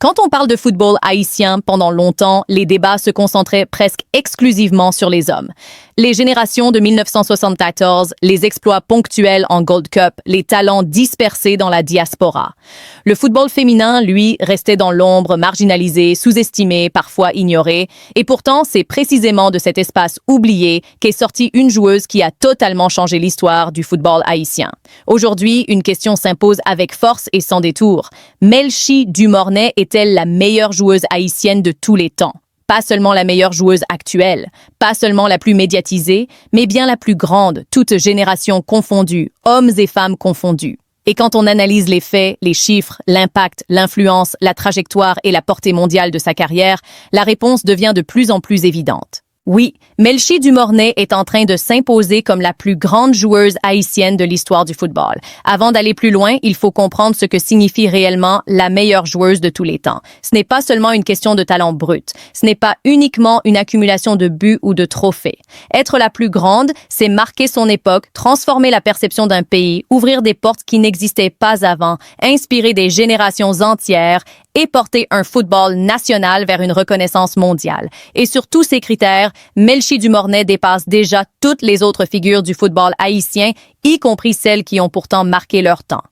Quand on parle de football haïtien, pendant longtemps, les débats se concentraient presque exclusivement sur les hommes. Les générations de 1974, les exploits ponctuels en Gold Cup, les talents dispersés dans la diaspora. Le football féminin, lui, restait dans l'ombre, marginalisé, sous-estimé, parfois ignoré. Et pourtant, c'est précisément de cet espace oublié qu'est sortie une joueuse qui a totalement changé l'histoire du football haïtien. Aujourd'hui, une question s'impose avec force et sans détour. Melchi Dumornay est-elle la meilleure joueuse haïtienne de tous les temps? Pas seulement la meilleure joueuse actuelle, pas seulement la plus médiatisée, mais bien la plus grande, toutes générations confondues, hommes et femmes confondus. Et quand on analyse les faits, les chiffres, l'impact, l'influence, la trajectoire et la portée mondiale de sa carrière, la réponse devient de plus en plus évidente. Oui, Melchi Dumornay est en train de s'imposer comme la plus grande joueuse haïtienne de l'histoire du football. Avant d'aller plus loin, il faut comprendre ce que signifie réellement la meilleure joueuse de tous les temps. Ce n'est pas seulement une question de talent brut. Ce n'est pas uniquement une accumulation de buts ou de trophées. Être la plus grande, c'est marquer son époque, transformer la perception d'un pays, ouvrir des portes qui n'existaient pas avant, inspirer des générations entières et porter un football national vers une reconnaissance mondiale. Et sur tous ces critères, Melchi Dumornay dépasse déjà toutes les autres figures du football haïtien, y compris celles qui ont pourtant marqué leur temps.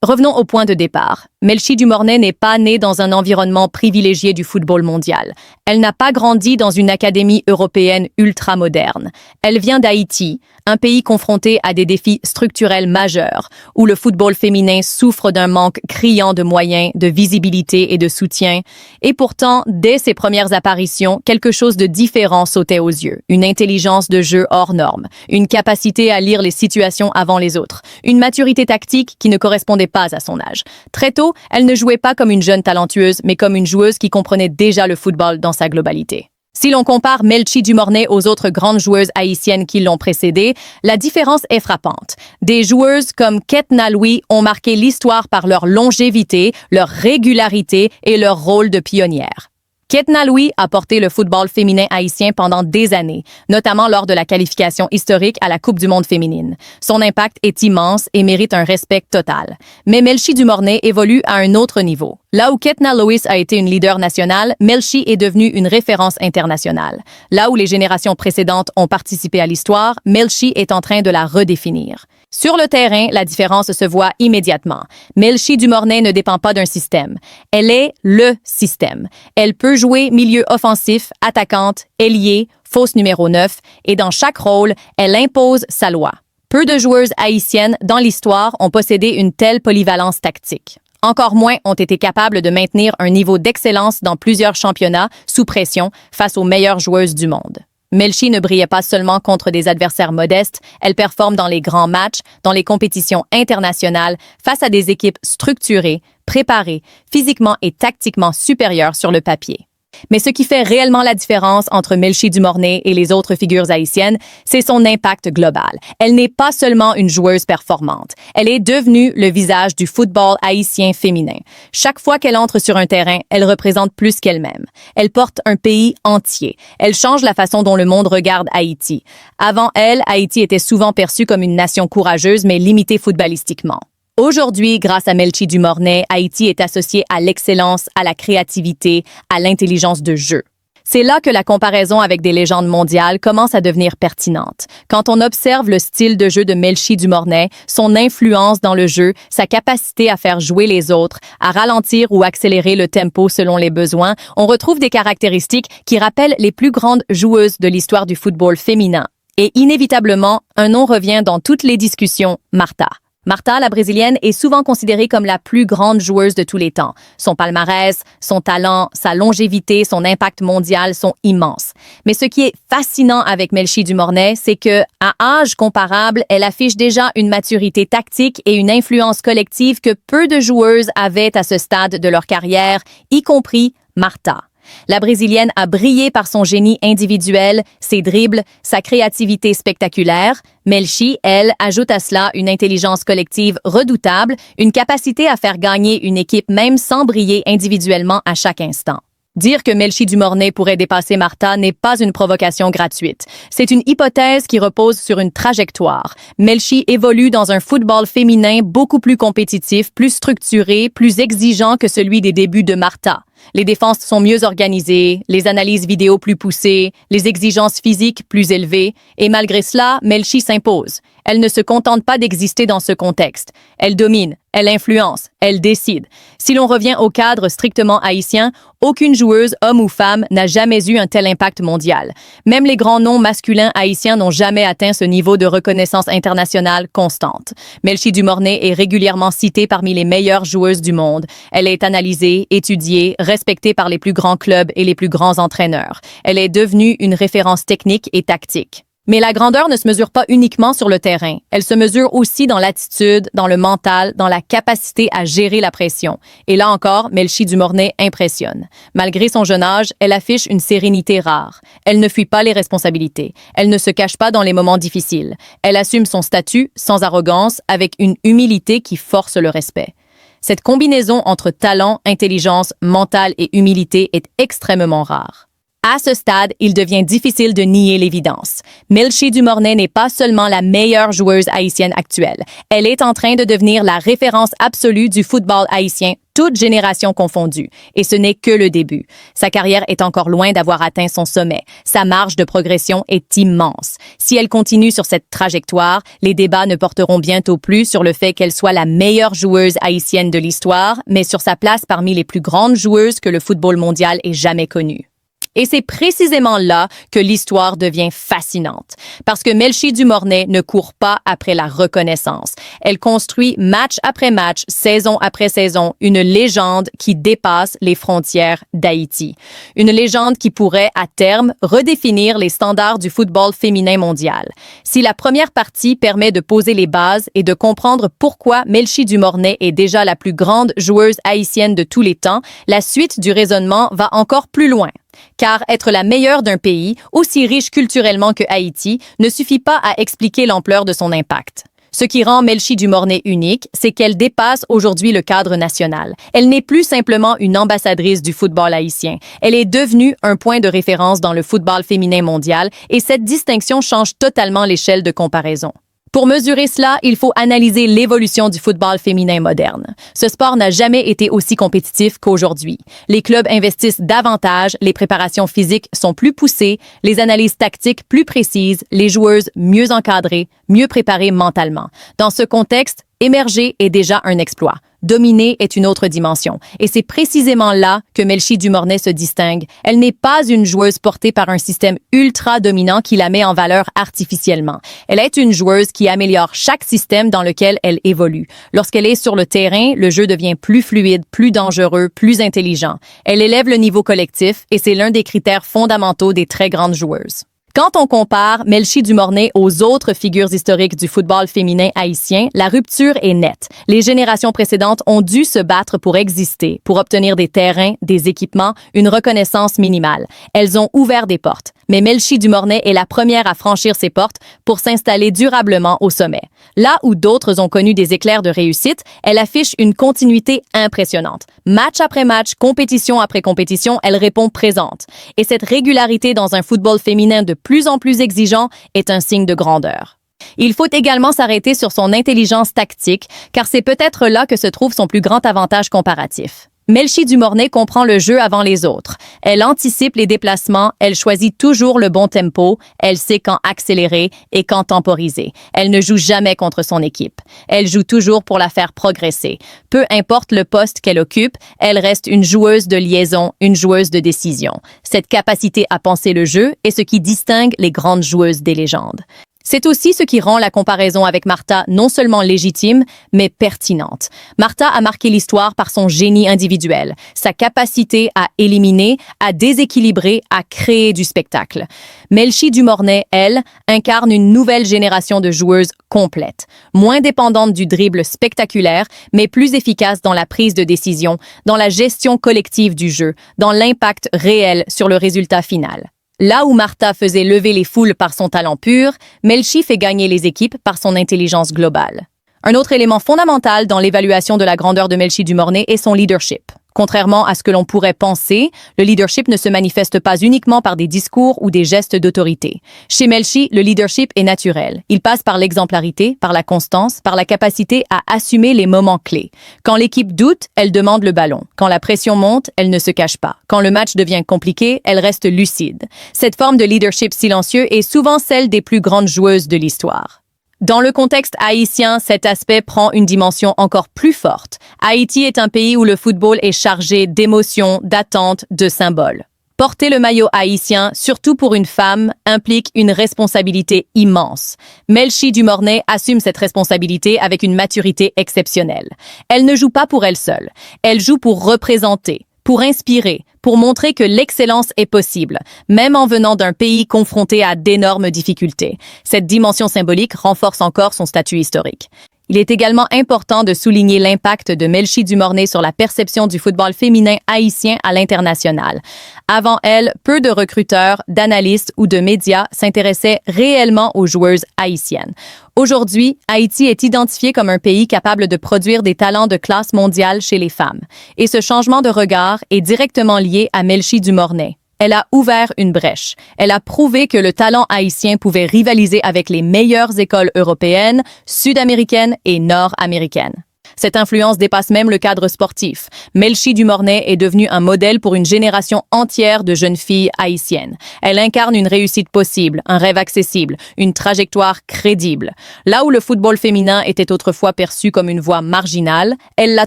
Revenons au point de départ. Melchi Dumornay n'est pas née dans un environnement privilégié du football mondial. Elle n'a pas grandi dans une académie européenne ultra-moderne. Elle vient d'Haïti, un pays confronté à des défis structurels majeurs, où le football féminin souffre d'un manque criant de moyens, de visibilité et de soutien. Et pourtant, dès ses premières apparitions, quelque chose de différent sautait aux yeux. Une intelligence de jeu hors norme, une capacité à lire les situations avant les autres, une maturité tactique qui ne correspondait pas à son âge. Très tôt, elle ne jouait pas comme une jeune talentueuse, mais comme une joueuse qui comprenait déjà le football dans sa globalité. Si l'on compare Melchi Dumornay aux autres grandes joueuses haïtiennes qui l'ont précédée, la différence est frappante. Des joueuses comme Ketna Louis ont marqué l'histoire par leur longévité, leur régularité et leur rôle de pionnière. Ketna Louis a porté le football féminin haïtien pendant des années, notamment lors de la qualification historique à la Coupe du monde féminine. Son impact est immense et mérite un respect total. Mais Melchi Dumornay évolue à un autre niveau. Là où Ketna Louis a été une leader nationale, Melchi est devenue une référence internationale. Là où les générations précédentes ont participé à l'histoire, Melchi est en train de la redéfinir. Sur le terrain, la différence se voit immédiatement. Melchi Dumornay ne dépend pas d'un système. Elle est le système. Elle peut jouer milieu offensif, attaquante, ailier, fausse numéro 9, et dans chaque rôle, elle impose sa loi. Peu de joueuses haïtiennes dans l'histoire ont possédé une telle polyvalence tactique. Encore moins ont été capables de maintenir un niveau d'excellence dans plusieurs championnats sous pression face aux meilleures joueuses du monde. Melchi ne brillait pas seulement contre des adversaires modestes, elle performe dans les grands matchs, dans les compétitions internationales, face à des équipes structurées, préparées, physiquement et tactiquement supérieures sur le papier. Mais ce qui fait réellement la différence entre Melchi Dumornay et les autres figures haïtiennes, c'est son impact global. Elle n'est pas seulement une joueuse performante. Elle est devenue le visage du football haïtien féminin. Chaque fois qu'elle entre sur un terrain, elle représente plus qu'elle-même. Elle porte un pays entier. Elle change la façon dont le monde regarde Haïti. Avant elle, Haïti était souvent perçue comme une nation courageuse mais limitée footballistiquement. Aujourd'hui, grâce à Melchi Dumornay, Haïti est associé à l'excellence, à la créativité, à l'intelligence de jeu. C'est là que la comparaison avec des légendes mondiales commence à devenir pertinente. Quand on observe le style de jeu de Melchi Dumornay, son influence dans le jeu, sa capacité à faire jouer les autres, à ralentir ou accélérer le tempo selon les besoins, on retrouve des caractéristiques qui rappellent les plus grandes joueuses de l'histoire du football féminin. Et inévitablement, un nom revient dans toutes les discussions, Marta. Marta, la brésilienne, est souvent considérée comme la plus grande joueuse de tous les temps. Son palmarès, son talent, sa longévité, son impact mondial sont immenses. Mais ce qui est fascinant avec Melchi Dumornay, c'est que, à âge comparable, elle affiche déjà une maturité tactique et une influence collective que peu de joueuses avaient à ce stade de leur carrière, y compris Marta. La Brésilienne a brillé par son génie individuel, ses dribbles, sa créativité spectaculaire. Melchi, elle, ajoute à cela une intelligence collective redoutable, une capacité à faire gagner une équipe même sans briller individuellement à chaque instant. Dire que Melchi Dumornay pourrait dépasser Martha n'est pas une provocation gratuite. C'est une hypothèse qui repose sur une trajectoire. Melchi évolue dans un football féminin beaucoup plus compétitif, plus structuré, plus exigeant que celui des débuts de Martha. Les défenses sont mieux organisées, les analyses vidéo plus poussées, les exigences physiques plus élevées, et malgré cela, Melchi s'impose. Elle ne se contente pas d'exister dans ce contexte. Elle domine, elle influence, elle décide. Si l'on revient au cadre strictement haïtien, aucune joueuse, homme ou femme, n'a jamais eu un tel impact mondial. Même les grands noms masculins haïtiens n'ont jamais atteint ce niveau de reconnaissance internationale constante. Melchi Dumornay est régulièrement citée parmi les meilleures joueuses du monde. Elle est analysée, étudiée, respectée par les plus grands clubs et les plus grands entraîneurs. Elle est devenue une référence technique et tactique. Mais la grandeur ne se mesure pas uniquement sur le terrain. Elle se mesure aussi dans l'attitude, dans le mental, dans la capacité à gérer la pression. Et là encore, Melchi Dumornay impressionne. Malgré son jeune âge, elle affiche une sérénité rare. Elle ne fuit pas les responsabilités. Elle ne se cache pas dans les moments difficiles. Elle assume son statut sans arrogance, avec une humilité qui force le respect. Cette combinaison entre talent, intelligence, mental et humilité est extrêmement rare. À ce stade, il devient difficile de nier l'évidence. Melchi Dumornay n'est pas seulement la meilleure joueuse haïtienne actuelle. Elle est en train de devenir la référence absolue du football haïtien, toute génération confondue. Et ce n'est que le début. Sa carrière est encore loin d'avoir atteint son sommet. Sa marge de progression est immense. Si elle continue sur cette trajectoire, les débats ne porteront bientôt plus sur le fait qu'elle soit la meilleure joueuse haïtienne de l'histoire, mais sur sa place parmi les plus grandes joueuses que le football mondial ait jamais connues. Et c'est précisément là que l'histoire devient fascinante. Parce que Melchi Dumornay ne court pas après la reconnaissance. Elle construit match après match, saison après saison, une légende qui dépasse les frontières d'Haïti. Une légende qui pourrait, à terme, redéfinir les standards du football féminin mondial. Si la première partie permet de poser les bases et de comprendre pourquoi Melchi Dumornay est déjà la plus grande joueuse haïtienne de tous les temps, la suite du raisonnement va encore plus loin. Car être la meilleure d'un pays, aussi riche culturellement que Haïti, ne suffit pas à expliquer l'ampleur de son impact. Ce qui rend Melchi Dumornay unique, c'est qu'elle dépasse aujourd'hui le cadre national. Elle n'est plus simplement une ambassadrice du football haïtien. Elle est devenue un point de référence dans le football féminin mondial et cette distinction change totalement l'échelle de comparaison. Pour mesurer cela, il faut analyser l'évolution du football féminin moderne. Ce sport n'a jamais été aussi compétitif qu'aujourd'hui. Les clubs investissent davantage, les préparations physiques sont plus poussées, les analyses tactiques plus précises, les joueuses mieux encadrées, mieux préparées mentalement. Dans ce contexte, émerger est déjà un exploit. Dominer est une autre dimension. Et c'est précisément là que Melchi Dumornay se distingue. Elle n'est pas une joueuse portée par un système ultra dominant qui la met en valeur artificiellement. Elle est une joueuse qui améliore chaque système dans lequel elle évolue. Lorsqu'elle est sur le terrain, le jeu devient plus fluide, plus dangereux, plus intelligent. Elle élève le niveau collectif et c'est l'un des critères fondamentaux des très grandes joueuses. Quand on compare Melchi Dumornay aux autres figures historiques du football féminin haïtien, la rupture est nette. Les générations précédentes ont dû se battre pour exister, pour obtenir des terrains, des équipements, une reconnaissance minimale. Elles ont ouvert des portes. Mais Melchi Dumornay est la première à franchir ces portes pour s'installer durablement au sommet. Là où d'autres ont connu des éclairs de réussite, elle affiche une continuité impressionnante. Match après match, compétition après compétition, elle répond présente. Et cette régularité dans un football féminin de plus en plus exigeant est un signe de grandeur. Il faut également s'arrêter sur son intelligence tactique, car c'est peut-être là que se trouve son plus grand avantage comparatif. Melchi Dumornay comprend le jeu avant les autres. Elle anticipe les déplacements, elle choisit toujours le bon tempo, elle sait quand accélérer et quand temporiser. Elle ne joue jamais contre son équipe. Elle joue toujours pour la faire progresser. Peu importe le poste qu'elle occupe, elle reste une joueuse de liaison, une joueuse de décision. Cette capacité à penser le jeu est ce qui distingue les grandes joueuses des légendes. C'est aussi ce qui rend la comparaison avec Martha non seulement légitime, mais pertinente. Martha a marqué l'histoire par son génie individuel, sa capacité à éliminer, à déséquilibrer, à créer du spectacle. Melchi Dumornay, elle, incarne une nouvelle génération de joueuses complètes, moins dépendantes du dribble spectaculaire, mais plus efficaces dans la prise de décision, dans la gestion collective du jeu, dans l'impact réel sur le résultat final. Là où Martha faisait lever les foules par son talent pur, Melchi fait gagner les équipes par son intelligence globale. Un autre élément fondamental dans l'évaluation de la grandeur de Melchi Dumornay est son leadership. Contrairement à ce que l'on pourrait penser, le leadership ne se manifeste pas uniquement par des discours ou des gestes d'autorité. Chez Melchi, le leadership est naturel. Il passe par l'exemplarité, par la constance, par la capacité à assumer les moments clés. Quand l'équipe doute, elle demande le ballon. Quand la pression monte, elle ne se cache pas. Quand le match devient compliqué, elle reste lucide. Cette forme de leadership silencieux est souvent celle des plus grandes joueuses de l'histoire. Dans le contexte haïtien, cet aspect prend une dimension encore plus forte. Haïti est un pays où le football est chargé d'émotions, d'attentes, de symboles. Porter le maillot haïtien, surtout pour une femme, implique une responsabilité immense. Melchi Dumornay assume cette responsabilité avec une maturité exceptionnelle. Elle ne joue pas pour elle seule. Elle joue pour représenter, pour inspirer, pour montrer que l'excellence est possible, même en venant d'un pays confronté à d'énormes difficultés. Cette dimension symbolique renforce encore son statut historique. Il est également important de souligner l'impact de Melchi Dumornay sur la perception du football féminin haïtien à l'international. Avant elle, peu de recruteurs, d'analystes ou de médias s'intéressaient réellement aux joueuses haïtiennes. Aujourd'hui, Haïti est identifié comme un pays capable de produire des talents de classe mondiale chez les femmes. Et ce changement de regard est directement lié à Melchi Dumornay. Elle a ouvert une brèche. Elle a prouvé que le talent haïtien pouvait rivaliser avec les meilleures écoles européennes, sud-américaines et nord-américaines. Cette influence dépasse même le cadre sportif. Melchi Dumornay est devenue un modèle pour une génération entière de jeunes filles haïtiennes. Elle incarne une réussite possible, un rêve accessible, une trajectoire crédible. Là où le football féminin était autrefois perçu comme une voie marginale, elle l'a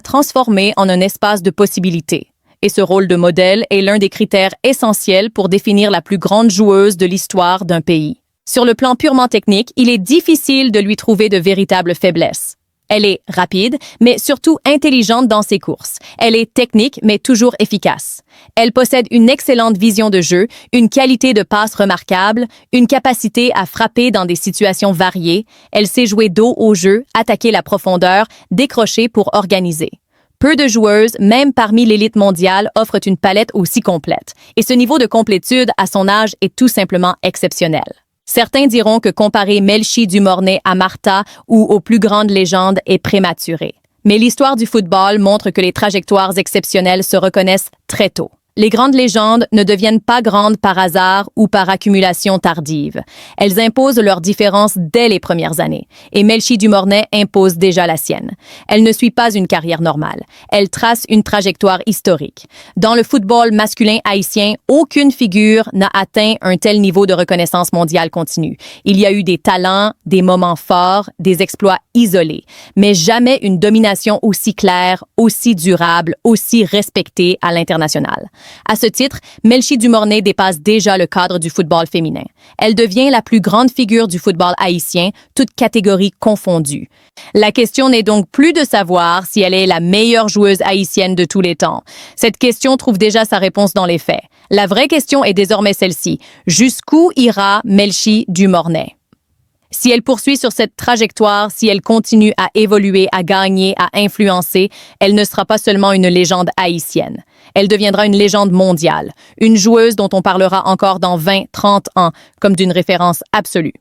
transformé en un espace de possibilités. Et ce rôle de modèle est l'un des critères essentiels pour définir la plus grande joueuse de l'histoire d'un pays. Sur le plan purement technique, il est difficile de lui trouver de véritables faiblesses. Elle est rapide, mais surtout intelligente dans ses courses. Elle est technique, mais toujours efficace. Elle possède une excellente vision de jeu, une qualité de passe remarquable, une capacité à frapper dans des situations variées. Elle sait jouer dos au jeu, attaquer la profondeur, décrocher pour organiser. Peu de joueuses, même parmi l'élite mondiale, offrent une palette aussi complète. Et ce niveau de complétude à son âge est tout simplement exceptionnel. Certains diront que comparer Melchi Dumornay à Martha ou aux plus grandes légendes est prématuré. Mais l'histoire du football montre que les trajectoires exceptionnelles se reconnaissent très tôt. Les grandes légendes ne deviennent pas grandes par hasard ou par accumulation tardive. Elles imposent leurs différences dès les premières années. Et Melchi Dumornay impose déjà la sienne. Elle ne suit pas une carrière normale. Elle trace une trajectoire historique. Dans le football masculin haïtien, aucune figure n'a atteint un tel niveau de reconnaissance mondiale continue. Il y a eu des talents, des moments forts, des exploits isolés, mais jamais une domination aussi claire, aussi durable, aussi respectée à l'international. À ce titre, Melchi Dumornay dépasse déjà le cadre du football féminin. Elle devient la plus grande figure du football haïtien, toutes catégories confondues. La question n'est donc plus de savoir si elle est la meilleure joueuse haïtienne de tous les temps. Cette question trouve déjà sa réponse dans les faits. La vraie question est désormais celle-ci. Jusqu'où ira Melchi Dumornay? Si elle poursuit sur cette trajectoire, si elle continue à évoluer, à gagner, à influencer, elle ne sera pas seulement une légende haïtienne. Elle deviendra une légende mondiale, une joueuse dont on parlera encore dans 20, 30 ans, comme d'une référence absolue.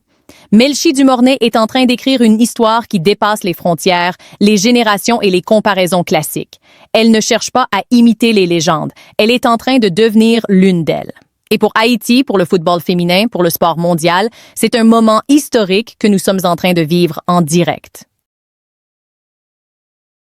Melchi Dumornay est en train d'écrire une histoire qui dépasse les frontières, les générations et les comparaisons classiques. Elle ne cherche pas à imiter les légendes, elle est en train de devenir l'une d'elles. Et pour Haïti, pour le football féminin, pour le sport mondial, c'est un moment historique que nous sommes en train de vivre en direct.